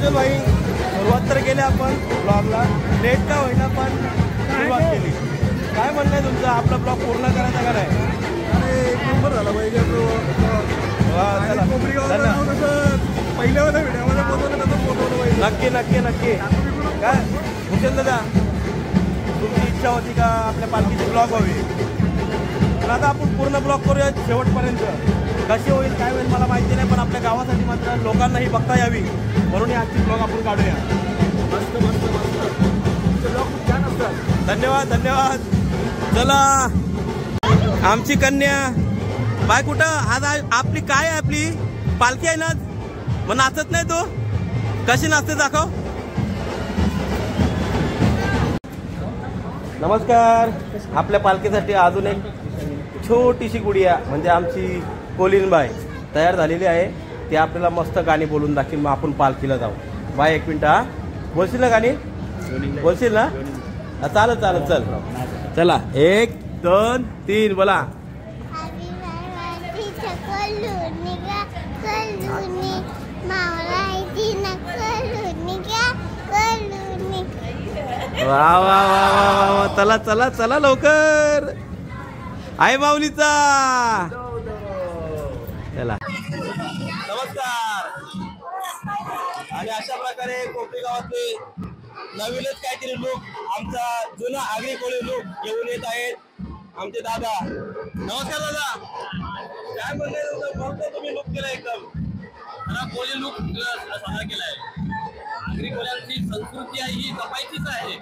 सुजल भाई सुरुवात तर केली आपण ब्लॉगला, लेट का होईना पण सुरुवात केली. काय म्हणणं आहे तुमचं? आपला ब्लॉग पूर्ण करायचा का नाही? अरे एक नंबर झाला पाहिजे. पहिल्या वेळेला व्हिडिओमध्ये पोहोचवलं त्याचा पोहोचवलं पाहिजे. नक्की नक्की नक्की. काय भूषण दादा, तुमची इच्छा होती का आपल्या पालखीची ब्लॉग व्हावी? पण आता आपण पूर्ण ब्लॉग करूया शेवटपर्यंत. कशी होईल काय होईल मला माहिती नाही, पण आपल्या गावासाठी मात्र लोकांनाही बघता यावी म्हणून आजची ब्लॉग आपण काढूया. मस्त मस्त मस्त. ब्लॉग खूप छान असतात. धन्यवाद धन्यवाद. चला आमची कन्या बाय कुठं आज आपली काय आहे? आपली पालखी आहे ना, मग नाचत नाही तो? कशी नाचते दाखव. नमस्कार. आपल्या पालखीसाठी अजून एक छोटीशी गुडिया म्हणजे आमची कोलिनबाई तयार झालेली आहे. ती आपल्याला मस्त गाणी बोलून दाखवेल. मग आपण पालखीला जाऊ. बाय एक मिनिट. हा बोलशील ना गाणी? बोलशील ना? चालत चालत चल. चला 1 2 3 बोला. वा वा वा वा वा. चला चला चला लवकर. आई माऊलीचा. चला नमस्कार. आणि अशा प्रकारे कोपरी गावातले नवीनच काहीतरी लोक आमचा जुना आगरी कोळी लोक घेऊन येत आहेत आमचे दादा. नमस्कार दादा. काय म्हणते तुम्ही लुक केला एकदम कोळी लुक साजरा केलाय. आगरी कोळ्यांची संस्कृती आहे ही जपायचीच आहे.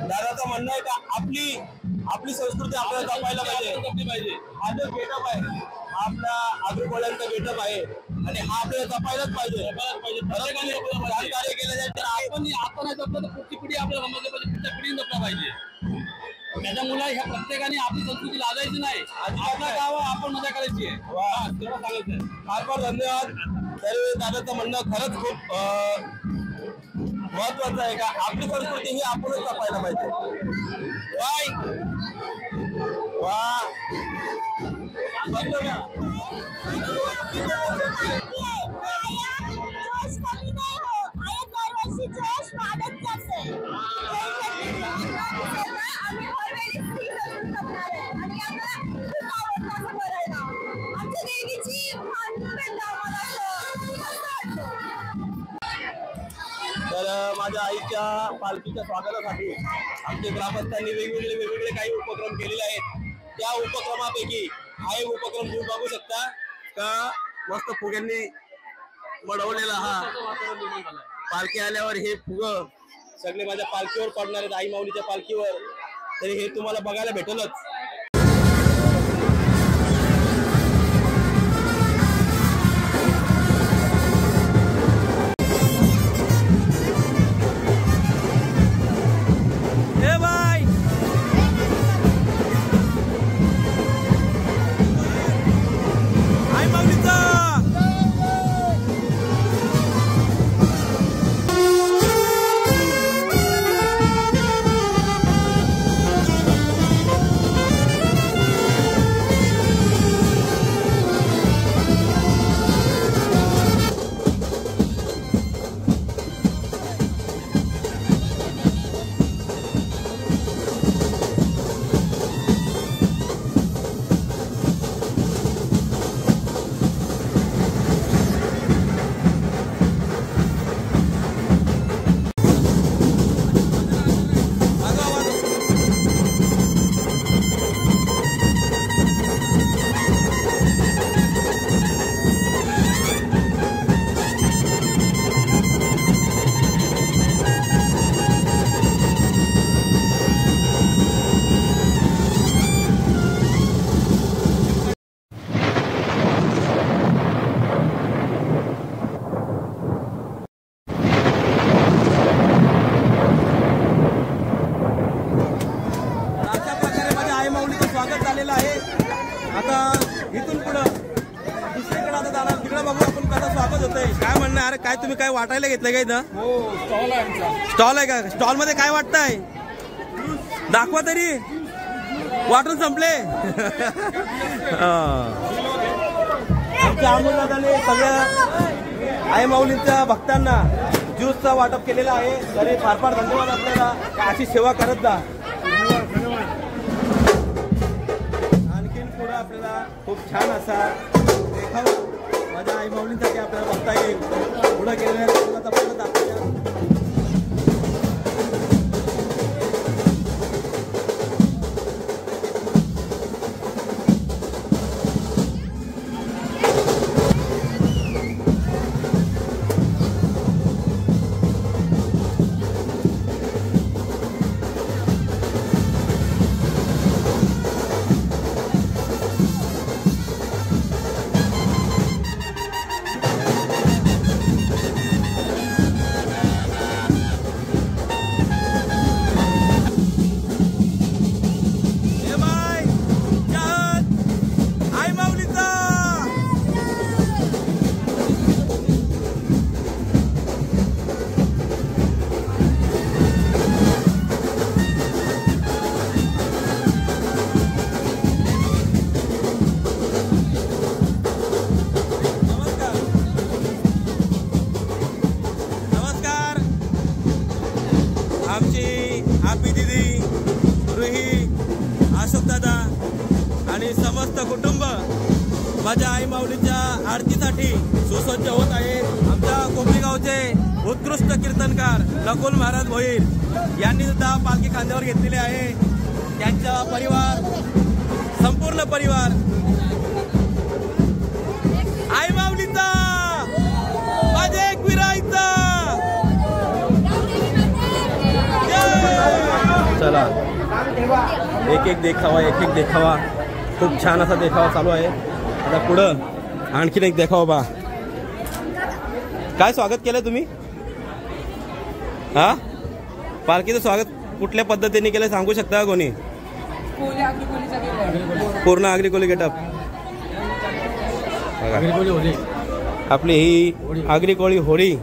दादाचं म्हणणं आहे का आपली संस्कृती आपल्याला जपायला पाहिजे. हा जो गेटअप आहे आपला आगरी कोळ्यांचा गेटअप आहे आणि हा आपल्याला जपायलाच पाहिजे. कार्य केलं जाईल तर आपण नाही जपलं तर पुढची पिढी आपल्याला समजली पाहिजे, पुढच्या पिढीने जपला पाहिजे. त्याच्यामुळे ह्या प्रत्येकाने आपली संस्कृती लाजायची नाही. आपल्या गावात आपण मजा करायची आहे. तेवढं सांगायचं. फार फार धन्यवाद. तरी दादाचं म्हणणं खरंच खूप महत्वाचं आहे का आपली संस्कृती ही आपणच जपायला पाहिजे. वा तर माझ्या आईच्या पालखीच्या स्वागतासाठी आमच्या ग्रामस्थांनी वेगवेगळे काही उपक्रम केलेले आहेत. त्या उपक्रमापैकी हा एक उपक्रम तुम्ही बघू शकता का मस्त फुग्यांनी मडवलेला हा पालखी आल्यावर हे फुग सगळे माझ्या पालखीवर पडणार आहेत, आई माऊलीच्या पालखीवर. तरी हे तुम्हाला बघायला भेटलच. अरे काय तुम्ही काय वाटायला घेतलं काय इथं? हो, स्टॉल आहे आमचा. स्टॉल आहे का? स्टॉल मध्ये काय वाटतंय? दाखवा तरी. वाटून संपले. आमच्या अमोलदादाने सगळ्या आई माऊलींच्या भक्तांना ज्यूसचा वाटप केलेला आहे. तरी फार फार धन्यवाद आपल्याला, अशी सेवा करत जा. आणखीन पुढे आपल्याला खूप छान असा देखावा माझ्या आई माऊलींसाठी आपल्याला बघता येईल. पुढे गेल्यानंतर परत आपल्या आपी दीदी, रुही, अशोक दादा आणि समस्त कुटुंब माझ्या आई माऊलीच्या आरतीसाठी सुसज्ज होत आहे. आमच्या कोपरी गावचे उत्कृष्ट कीर्तनकार नकुल महाराज भोईर यांनी सुद्धा पालखी खांद्यावर घेतलेली आहे. त्यांचा परिवार, संपूर्ण परिवार आई माऊलीचा, माझे एक विराईचा. चला एक एक देखावा खूप छान असा देखावा चालू आहे. आता पुढं आणखीन एक देखावा बा. काय स्वागत केलं तुम्ही? हा, पालखीचं स्वागत कुठल्या पद्धतीने केलं सांगू शकता कोणी? पूर्ण आगरी कोली गेटअप. आपली ही आगरी कोळी होळी.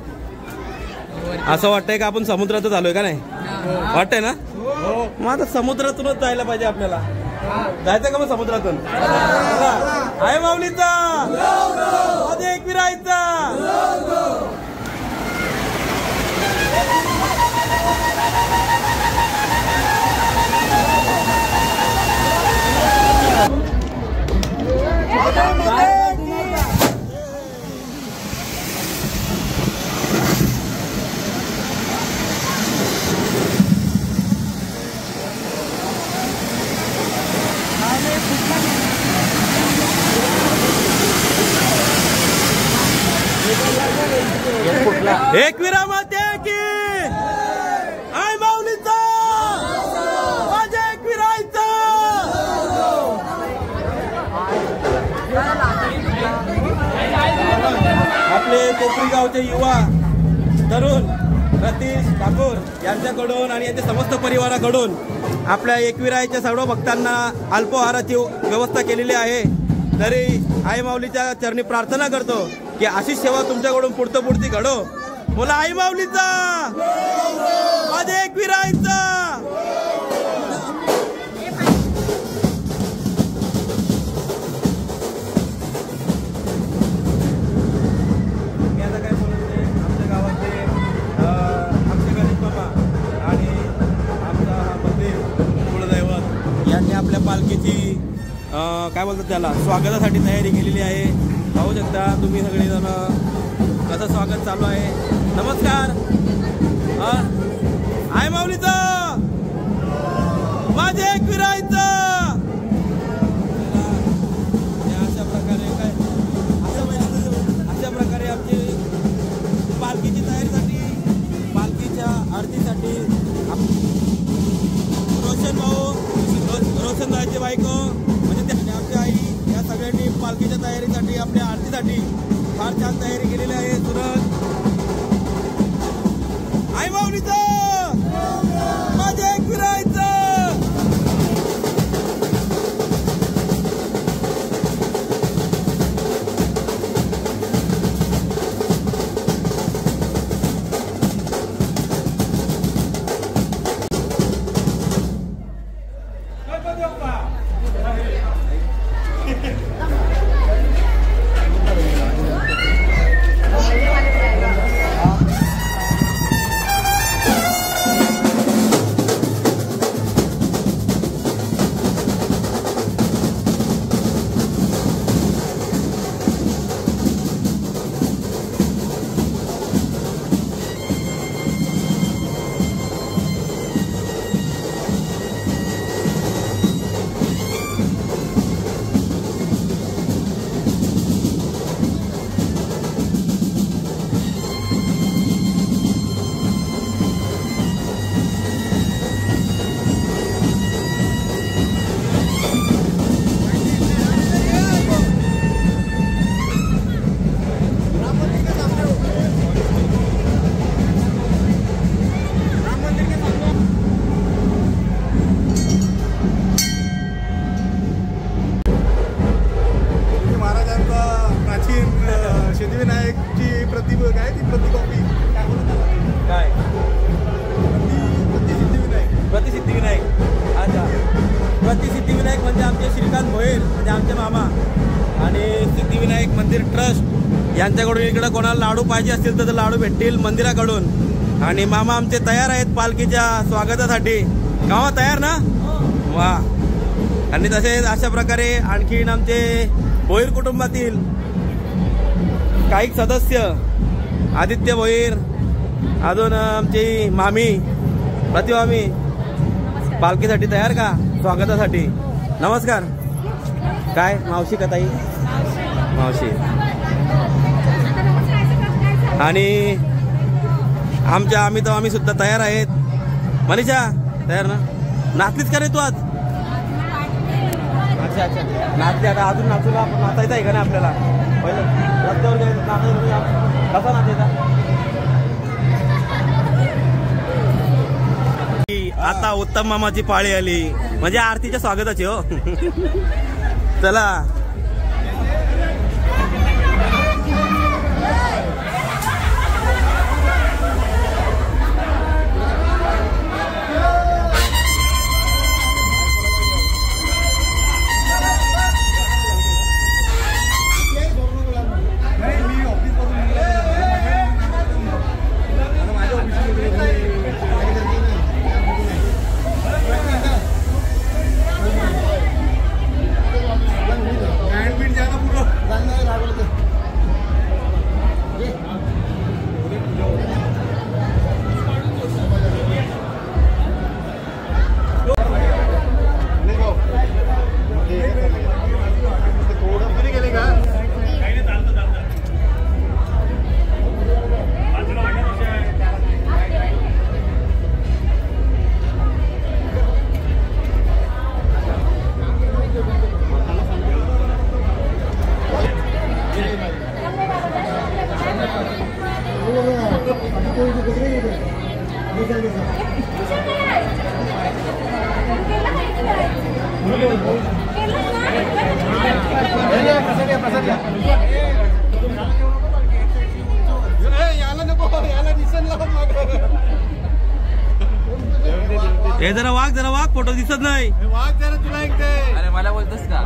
असं वाटतंय का आपण समुद्रातच आलोय का? नाही वाटतंय ना? मग आता समुद्रातूनच जायला पाहिजे आपल्याला. जायचं का मग समुद्रातून? आहे माऊलीचा, माझे एक विराईचा. एक विरामाते की आई माऊलीचा, माझे एक विराईचा. आपले कोपरी गावचे युवा तरुण रतीश ठाकूर यांच्याकडून आणि यांच्या समस्त परिवाराकडून आपल्या एकविराईच्या सर्व भक्तांना अल्पोहाराची व्यवस्था केलेली आहे. तरी आई माऊलीच्या चरणी प्रार्थना करतो की अशी सेवा तुमच्याकडून पुढती घडो. बोला आई माऊलीचा, माझे एकविराईचा. आपल्या पालखीची काय बोलतात त्याला स्वागतासाठी तयारी केलेली आहे. पाहू शकता तुम्ही सगळेजण कसं स्वागत चालू आहे. नमस्कार. आई माऊलीचा, माझे एक विराईचा. अशा प्रकारे आमची पालखीची तयारीसाठी, पालखीच्या आरतीसाठी रोशन दादाची बायको म्हणजे आमच्या आई या सगळ्यांनी पालखीच्या तयारीसाठी, आपल्या आरतीसाठी फार छान तयारी केलेली आहे. सुरत आई माऊलीचा, माझे एक विराईचा. गणपती सिद्धिविनायक म्हणजे आमचे श्रीकांत भोईर म्हणजे आमचे मामा आणि सिद्धिविनायक मंदिर ट्रस्ट यांच्याकडून इकडे कोणाला लाडू पाहिजे असतील तर लाडू भेटतील मंदिराकडून. आणि मामा आमचे तयार आहेत पालखीच्या स्वागतासाठी. गावा तयार ना? वा. आणि तसेच अशा प्रकारे आणखीन आमचे भोईर कुटुंबातील काही सदस्य आदित्य भोईर, अजून आमची मामी प्रतिमामी पालखीसाठी तयार का स्वागतासाठी. नमस्कार. काय मावशी का ताई? मावशी. आणि आम्ही सुद्धा तयार आहेत. मनीषा तयार ना? नाचलीच का रे तू आज? अच्छा अच्छा नाचली. आता अजून नाचायचं आहे का ना आपल्याला? पहिलं रस्त्यावर कसा नाचायचा? आता उत्तम मामाची पाळी आली म्हणजे आरतीच्या स्वागताची. हो चला. हे जरा वाघ फोटो दिसत नाही. वाघ जरा तुला ऐकते. अरे मला बोलतोस का?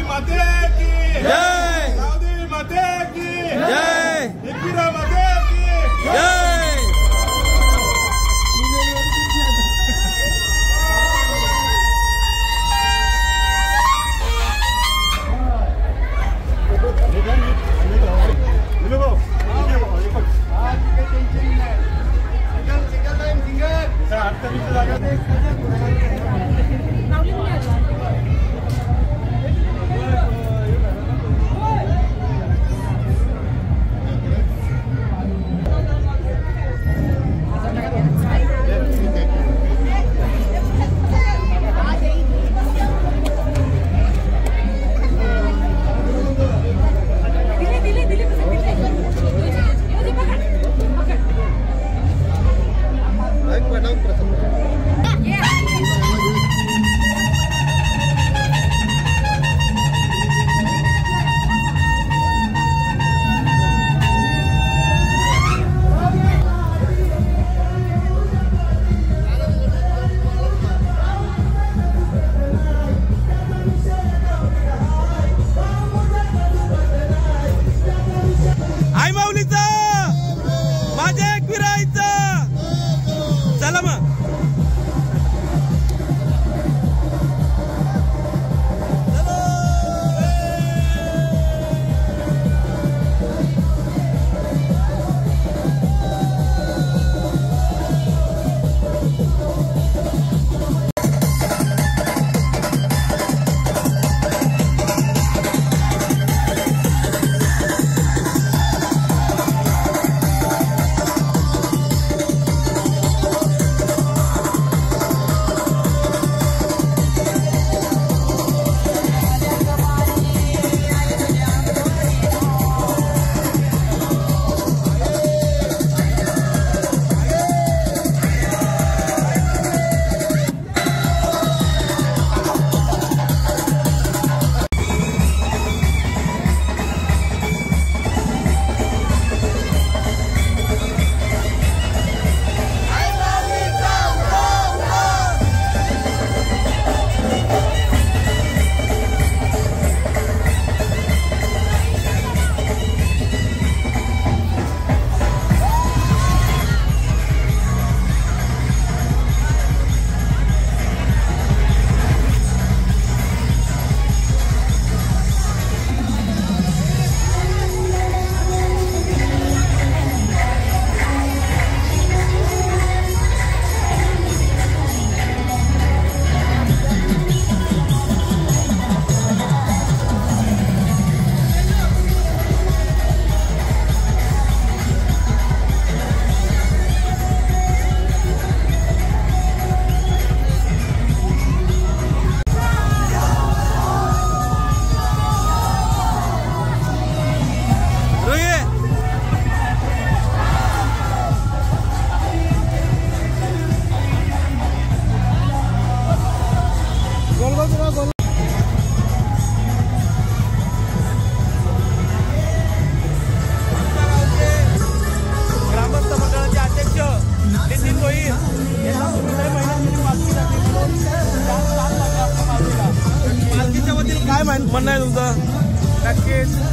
माते की जय. सावधी माते की जय. एकविरा माते की जय.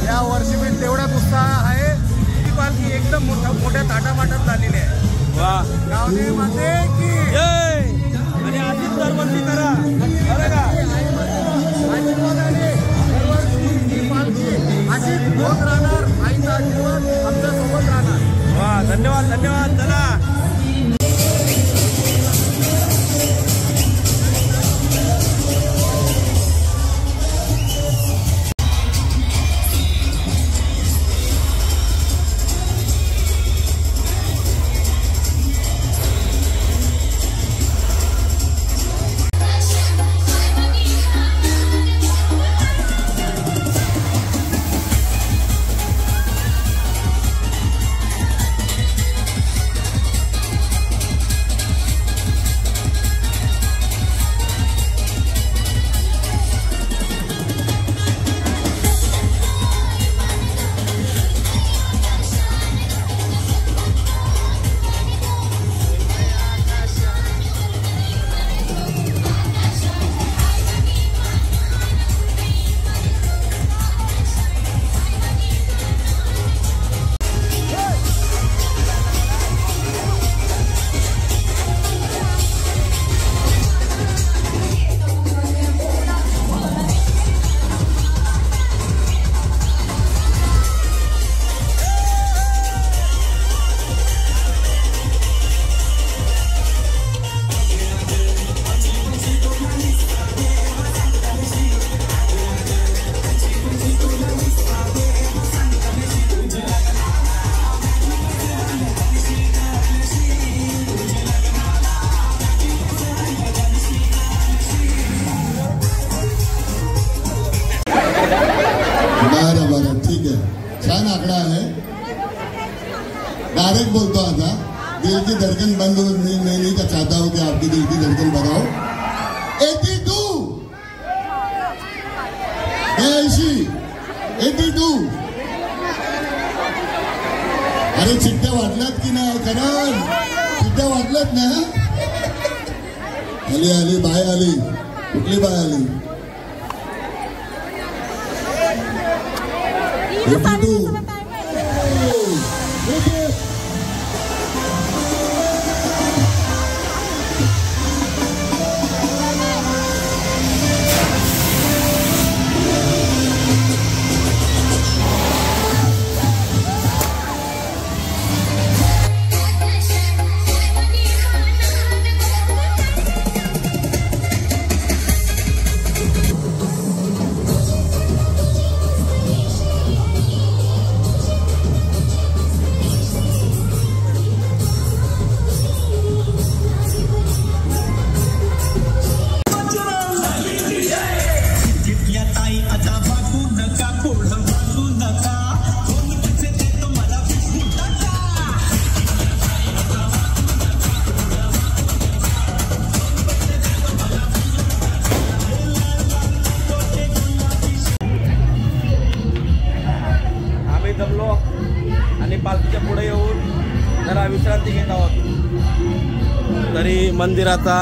या वर्षी पण तेवढाच उत्साह आहे. ही पालखी एकदम मोठ्या ताटामाटात झालेली आहे. वा गावदेवी माते की जय. आणि अशीच दरवर्षी करा बरं का. आशीर्वादाने दरवर्षी ही पालखी अशीच होत राहणार. आईचा आशीर्वाद आमच्या सोबत राहणार. वा धन्यवाद धन्यवाद. चला बरं ठीक आहे. छान आकडा आहे. डायरेक्ट बोलतो आता. दिल की धड़कन बंद मैं नहीं चाहता हूँ कि आपकी दिल की धड़कन बढ़ाओ. 82 82. अरे चिट्ट्या वाटल्यात की नाही करण? चिट्ट्या वाटल्यात ना? आली बाय आली. कुठली बाय आली? 82. आणि पालखीच्या पुढे येऊन जरा विश्रांती घेत आहोत. तरी मंदिराचा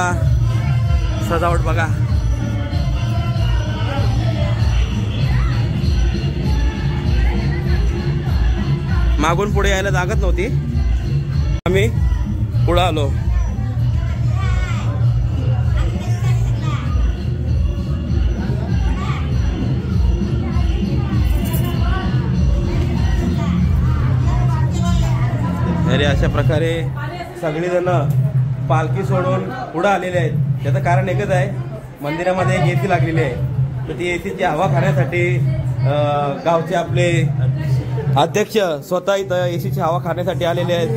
सजावट बघा. मागून पुढे यायला जागत नव्हती. आम्ही पुढे आलो. अरे अशा प्रकारे सगळेजण पालखी सोडून पुढे आलेले आहेत. त्याचं कारण एकच आहे. मंदिरामध्ये एक एसी लागलेली आहे. तर ती एसीची हवा खाण्यासाठी गावचे आपले अध्यक्ष स्वतः इथं एसीची हवा खाण्यासाठी आलेले आहेत.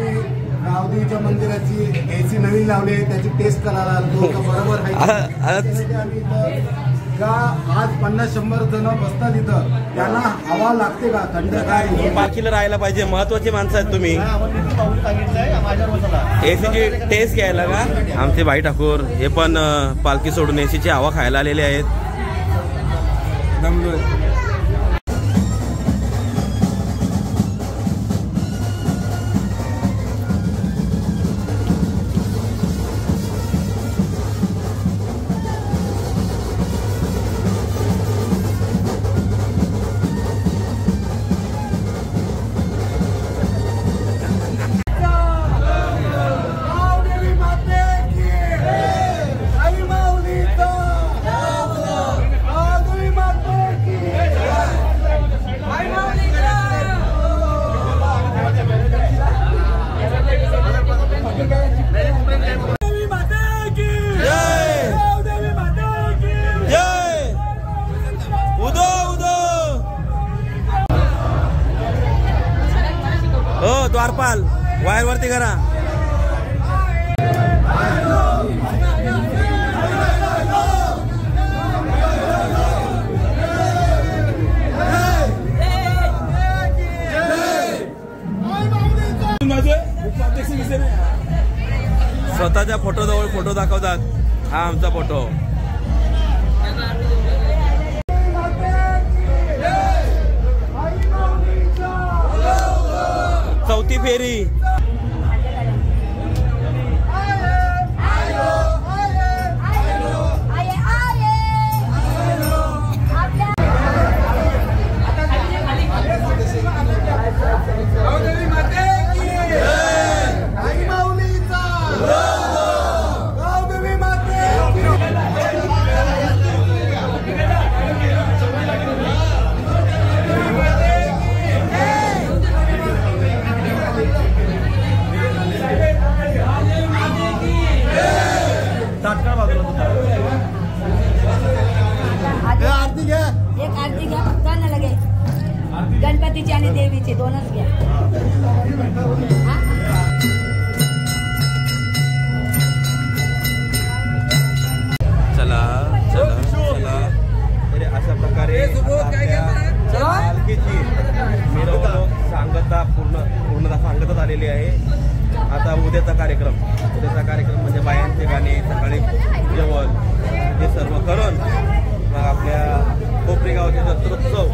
गावदेवीच्या मंदिराची एसी नवीन लावली आहे. त्याची टेस्ट करायला बरोबर आहे का? आज 50-100 जण बसतात इथं. त्यांना हवा लागते का? थंड काय? पालखीला राहायला पाहिजे. महत्वाची माणसं आहेत तुम्ही. एसीची टेस्ट घ्यायला का? आमचे भाई ठाकूर हे पण पालखी सोडून एसीची हवा खायला आलेले आहेत. हो द्वारपाल वायर वरती करा. स्वतःच्या फोटो जवळ फोटो दाखवतात. हा आमचा फोटो. चौथी फेरी. एक आरती घ्या फक्त ना लगे. गणपतीची आणि देवीची दोनच घ्या. चला चला चला. तरी अशा प्रकारे पालखीची मिरवणूक पूर्णतः सांगता आलेली आहे. आता उद्याचा कार्यक्रम म्हणजे बायांचे गाणे, सकाळी जेवण हे सर्व करून मग आपल्या कोपरी गावाचे जत्रोत्सव